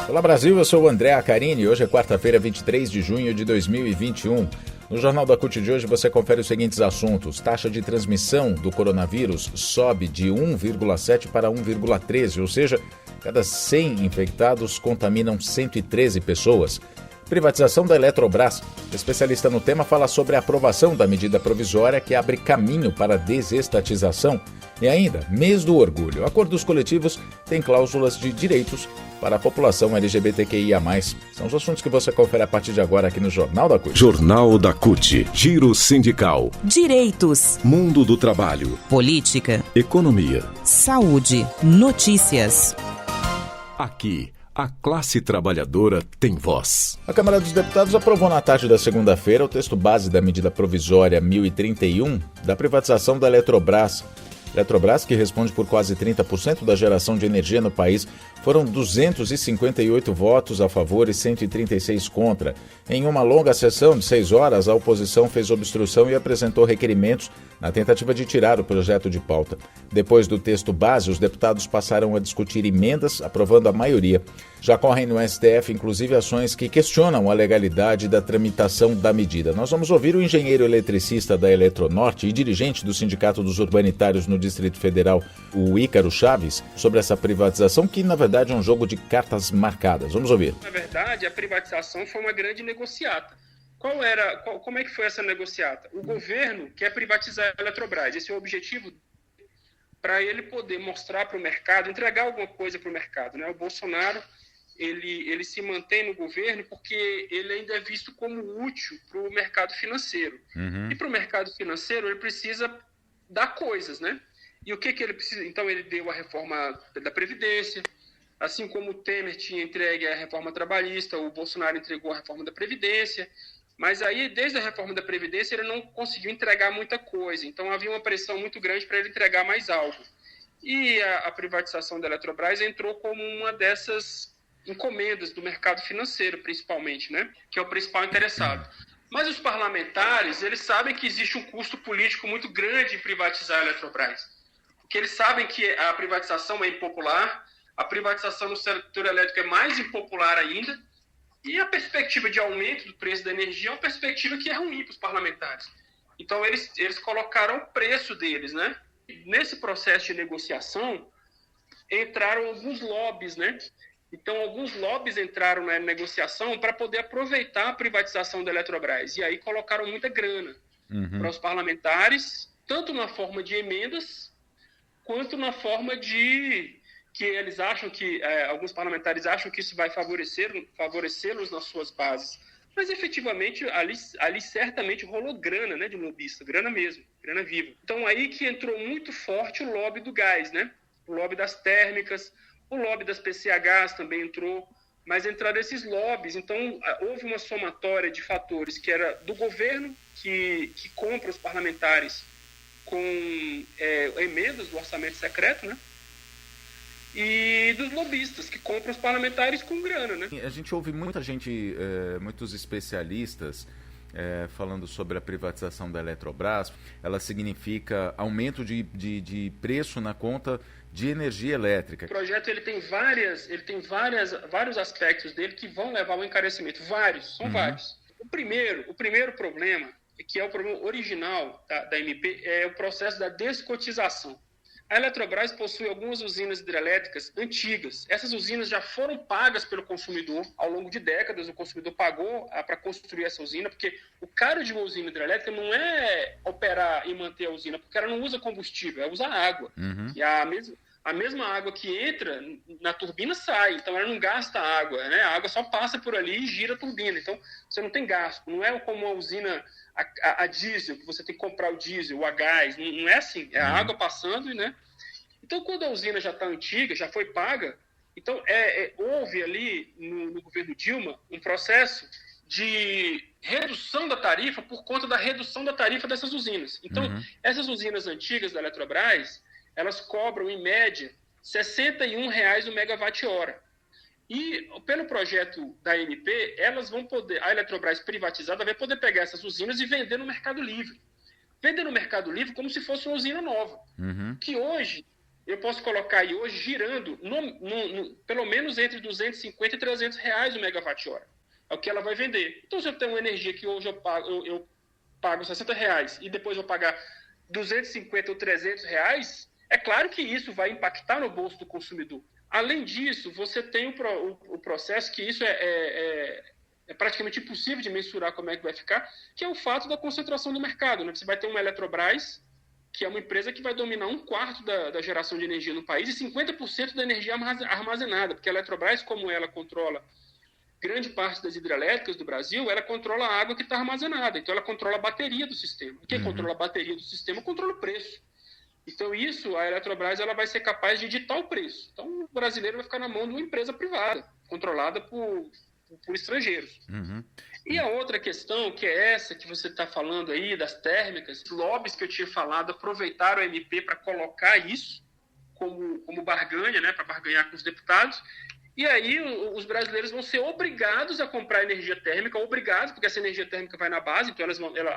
Olá Brasil, eu sou o André Acarini e hoje é quarta-feira, 23 de junho de 2021. No Jornal da CUT de hoje você confere os seguintes assuntos. Taxa de transmissão do coronavírus sobe de 1,7 para 1,13, ou seja, cada 100 infectados contaminam 113 pessoas. Privatização da Eletrobras. Especialista no tema fala sobre a aprovação da medida provisória que abre caminho para a desestatização. E ainda, mês do orgulho. Acordos coletivos têm cláusulas de direitos para a população LGBTQIA+. São os assuntos que você confere a partir de agora aqui no Jornal da CUT. Jornal da CUT. Giro sindical. Direitos. Mundo do trabalho. Política. Economia. Saúde. Notícias. Aqui, a classe trabalhadora tem voz. A Câmara dos Deputados aprovou na tarde da segunda-feira o texto base da medida provisória 1031 da privatização da Eletrobras. Eletrobras, que responde por quase 30% da geração de energia no país, foram 258 votos a favor e 136 contra. Em uma longa sessão de 6 horas, a oposição fez obstrução e apresentou requerimentos na tentativa de tirar o projeto de pauta. Depois do texto base, os deputados passaram a discutir emendas, aprovando a maioria. Já correm no STF, inclusive, ações que questionam a legalidade da tramitação da medida. Nós vamos ouvir o engenheiro eletricista da Eletronorte e dirigente do Sindicato dos Urbanitários no Distrito Federal, o Ícaro Chaves, sobre essa privatização, que na verdade é um jogo de cartas marcadas. Vamos ouvir. Na verdade, a privatização foi uma grande negociata. Como é que foi essa negociata? O governo quer privatizar a Eletrobras. Esse é o objetivo para ele poder mostrar para o mercado, entregar alguma coisa para o mercado, né? O Bolsonaro ele se mantém no governo porque ele ainda é visto como útil para o mercado financeiro. E para o mercado financeiro ele precisa dar coisas, né? E o que ele precisa? Então ele deu a reforma da Previdência, assim como o Temer tinha entregue a reforma trabalhista, o Bolsonaro entregou a reforma da Previdência, mas aí desde a reforma da Previdência ele não conseguiu entregar muita coisa, então havia uma pressão muito grande para ele entregar mais algo. E a privatização da Eletrobras entrou como uma dessas encomendas do mercado financeiro, principalmente, né? Que é o principal interessado. Mas os parlamentares, eles sabem que existe um custo político muito grande em privatizar a Eletrobras, porque eles sabem que a privatização é impopular, a privatização no setor elétrico é mais impopular ainda, e a perspectiva de aumento do preço da energia é uma perspectiva que é ruim para os parlamentares. Então, eles colocaram o preço deles, né? Nesse processo de negociação, entraram alguns lobbies, né? Então, alguns lobbies entraram na negociação para poder aproveitar a privatização da Eletrobras. E aí colocaram muita grana para os parlamentares, tanto na forma de emendas, quanto na forma de que eles acham que, alguns parlamentares acham que isso vai favorecê-los nas suas bases. Mas, efetivamente, ali certamente rolou grana, né, de lobista, grana mesmo, grana viva. Então, aí que entrou muito forte o lobby do gás, né? O lobby das térmicas, o lobby das PCHs também entrou, mas entraram esses lobbies. Então, houve uma somatória de fatores que era do governo, que compra os parlamentares com emendas do orçamento secreto, né? E dos lobistas, que compram os parlamentares com grana, né? A gente ouve muita gente, muitos especialistas falando sobre a privatização da Eletrobras. Ela significa aumento de preço na conta de energia elétrica. O projeto ele tem vários aspectos dele que vão levar ao encarecimento. São vários. O primeiro problema, que é o problema original da MP, é o processo da descotização. A Eletrobras possui algumas usinas hidrelétricas antigas. Essas usinas já foram pagas pelo consumidor ao longo de décadas. O consumidor pagou para construir essa usina, porque o caro de uma usina hidrelétrica não é operar e manter a usina, porque ela não usa combustível, ela usa água. E a mesma água que entra na turbina sai, então ela não gasta água, né? A água só passa por ali e gira a turbina, então você não tem gasto. Não é como uma usina a diesel, que você tem que comprar o diesel, a gás, não é assim, é a água passando, né? Então, quando a usina já está antiga, já foi paga, então houve ali no governo Dilma um processo de redução da tarifa por conta da redução da tarifa dessas usinas. Então, essas usinas antigas da Eletrobras, elas cobram, em média, R$ 61,00 o megawatt-hora. E, pelo projeto da ANP, a Eletrobras privatizada vai poder pegar essas usinas e vender no Mercado Livre. Vender no Mercado Livre como se fosse uma usina nova. Que hoje eu posso colocar aí hoje girando pelo menos entre 250 e 300 reais o megawatt-hora. É o que ela vai vender. Então, se eu tenho uma energia que hoje eu pago 60 reais e depois vou pagar 250 ou 300 reais, é claro que isso vai impactar no bolso do consumidor. Além disso, você tem o processo que isso é praticamente impossível de mensurar como é que vai ficar, que é o fato da concentração do mercado, né? Você vai ter uma Eletrobras, que é uma empresa que vai dominar 1/4 da geração de energia no país e 50% da energia armazenada, porque a Eletrobras, como ela controla grande parte das hidrelétricas do Brasil, ela controla a água que está armazenada, então ela controla a bateria do sistema. Quem controla a bateria do sistema controla o preço. Então isso, a Eletrobras ela vai ser capaz de ditar o preço. Então o brasileiro vai ficar na mão de uma empresa privada, controlada por estrangeiros. E a outra questão, que é essa que você está falando aí, das térmicas, lobbies que eu tinha falado, aproveitaram o MP para colocar isso como barganha, né, para barganhar com os deputados, e aí os brasileiros vão ser obrigados a comprar energia térmica, obrigados, porque essa energia térmica vai na base, então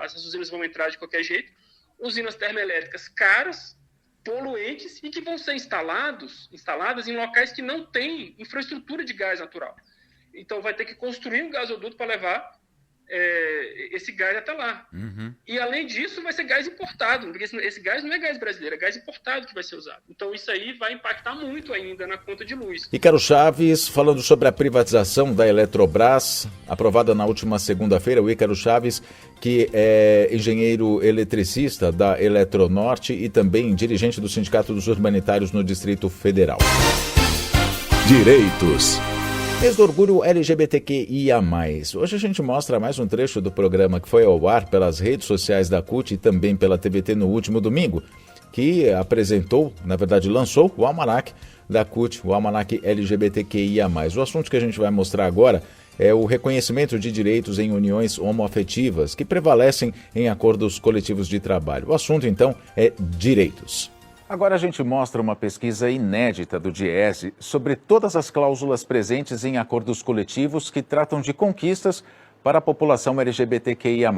essas usinas vão entrar de qualquer jeito, usinas termoelétricas caras, poluentes, e que vão ser instaladas em locais que não têm infraestrutura de gás natural. Então vai ter que construir um gasoduto para levar esse gás até lá. E além disso vai ser gás importado, porque esse gás não é gás brasileiro, é gás importado que vai ser usado. Então isso aí vai impactar muito ainda na conta de luz. Ícaro Chaves, falando sobre a privatização da Eletrobras, aprovada na última segunda-feira, o Ícaro Chaves, que é engenheiro eletricista da Eletronorte e também dirigente do Sindicato dos Urbanitários no Distrito Federal. Direitos. Mês do orgulho LGBTQIA+. Hoje a gente mostra mais um trecho do programa que foi ao ar pelas redes sociais da CUT e também pela TVT no último domingo, que apresentou, na verdade lançou, o almanac da CUT, o almanac LGBTQIA+. O assunto que a gente vai mostrar agora é o reconhecimento de direitos em uniões homoafetivas que prevalecem em acordos coletivos de trabalho. O assunto, então, é direitos. Agora a gente mostra uma pesquisa inédita do Diese sobre todas as cláusulas presentes em acordos coletivos que tratam de conquistas para a população LGBTQIA+.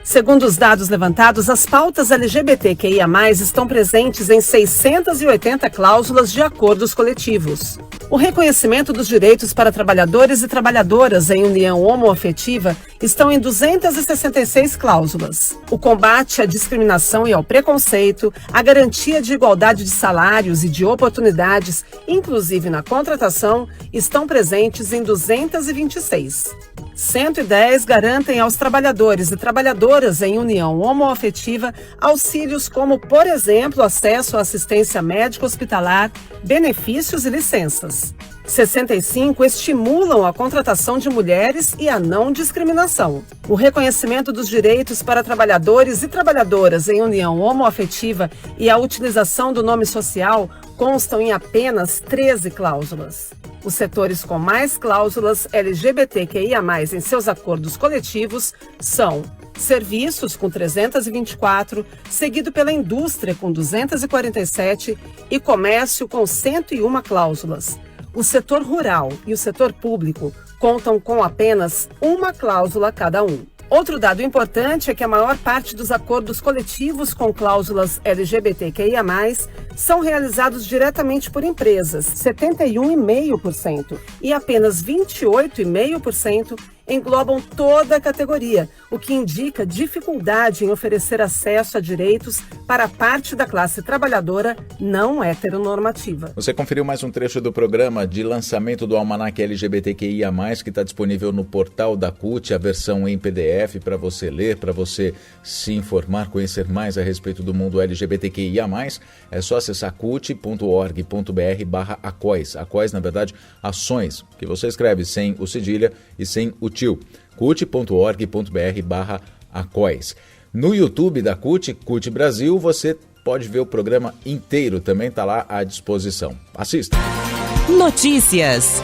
Segundo os dados levantados, as pautas LGBTQIA+, estão presentes em 680 cláusulas de acordos coletivos. O reconhecimento dos direitos para trabalhadores e trabalhadoras em união homoafetiva estão em 266 cláusulas. O combate à discriminação e ao preconceito, a garantia de igualdade de salários e de oportunidades, inclusive na contratação, estão presentes em 226. 110 garantem aos trabalhadores e trabalhadoras em união homoafetiva auxílios como, por exemplo, acesso à assistência médico-hospitalar, benefícios e licenças. 65 estimulam a contratação de mulheres e a não discriminação. O reconhecimento dos direitos para trabalhadores e trabalhadoras em união homoafetiva e a utilização do nome social constam em apenas 13 cláusulas. Os setores com mais cláusulas LGBTQIA+, em seus acordos coletivos são serviços, com 324, seguido pela indústria, com 247, e comércio, com 101 cláusulas. O setor rural e o setor público contam com apenas uma cláusula cada um. Outro dado importante é que a maior parte dos acordos coletivos com cláusulas LGBTQIA+, são realizados diretamente por empresas, 71,5%, e apenas 28,5% englobam toda a categoria, o que indica dificuldade em oferecer acesso a direitos para parte da classe trabalhadora não heteronormativa. Você conferiu mais um trecho do programa de lançamento do Almanac LGBTQIA+, que está disponível no portal da CUT, a versão em PDF para você ler, para você se informar, conhecer mais a respeito do mundo LGBTQIA+. É só acessar cut.org.br/ACOIS. ACOIS, na verdade, ações, que você escreve sem o cedilha e sem o tio. cut.org.br/ACOIS. No YouTube da CUT, CUT Brasil, você pode ver o programa inteiro, também está lá à disposição. Assista. Notícias.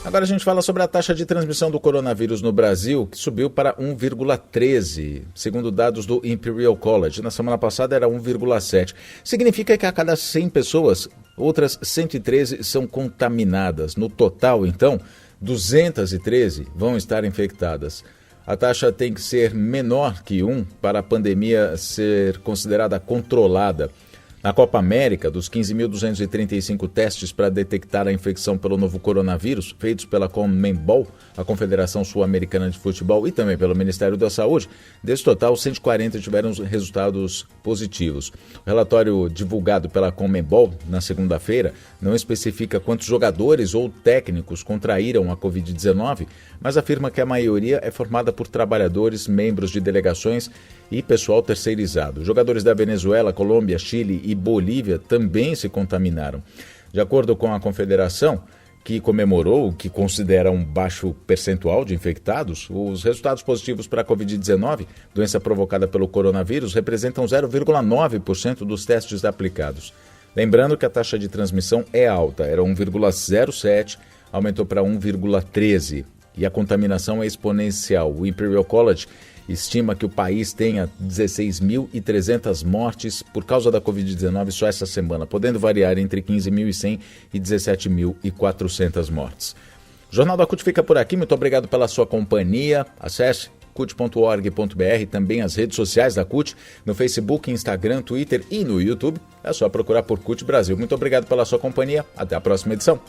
Agora a gente fala sobre a taxa de transmissão do coronavírus no Brasil, que subiu para 1,13, segundo dados do Imperial College. Na semana passada era 1,7. Significa que a cada 100 pessoas, outras 113 são contaminadas. No total, então, 213 vão estar infectadas. A taxa tem que ser menor que 1 para a pandemia ser considerada controlada. Na Copa América, dos 15.235 testes para detectar a infecção pelo novo coronavírus, feitos pela CONMEBOL, a Confederação Sul-Americana de Futebol, e também pelo Ministério da Saúde, desse total, 140 tiveram resultados positivos. O relatório divulgado pela CONMEBOL na segunda-feira não especifica quantos jogadores ou técnicos contraíram a Covid-19, mas afirma que a maioria é formada por trabalhadores, membros de delegações e pessoal terceirizado. Jogadores da Venezuela, Colômbia, Chile e Bolívia também se contaminaram. De acordo com a Confederação, que comemorou o que considera um baixo percentual de infectados, os resultados positivos para a Covid-19, doença provocada pelo coronavírus, representam 0,9% dos testes aplicados. Lembrando que a taxa de transmissão é alta, era 1,07, aumentou para 1,13, e a contaminação é exponencial. O Imperial College estima que o país tenha 16.300 mortes por causa da Covid-19 só essa semana, podendo variar entre 15.100 e 17.400 mortes. O Jornal da CUT fica por aqui, muito obrigado pela sua companhia. Acesse cut.org.br, também as redes sociais da CUT, no Facebook, Instagram, Twitter e no YouTube. É só procurar por CUT Brasil. Muito obrigado pela sua companhia, até a próxima edição.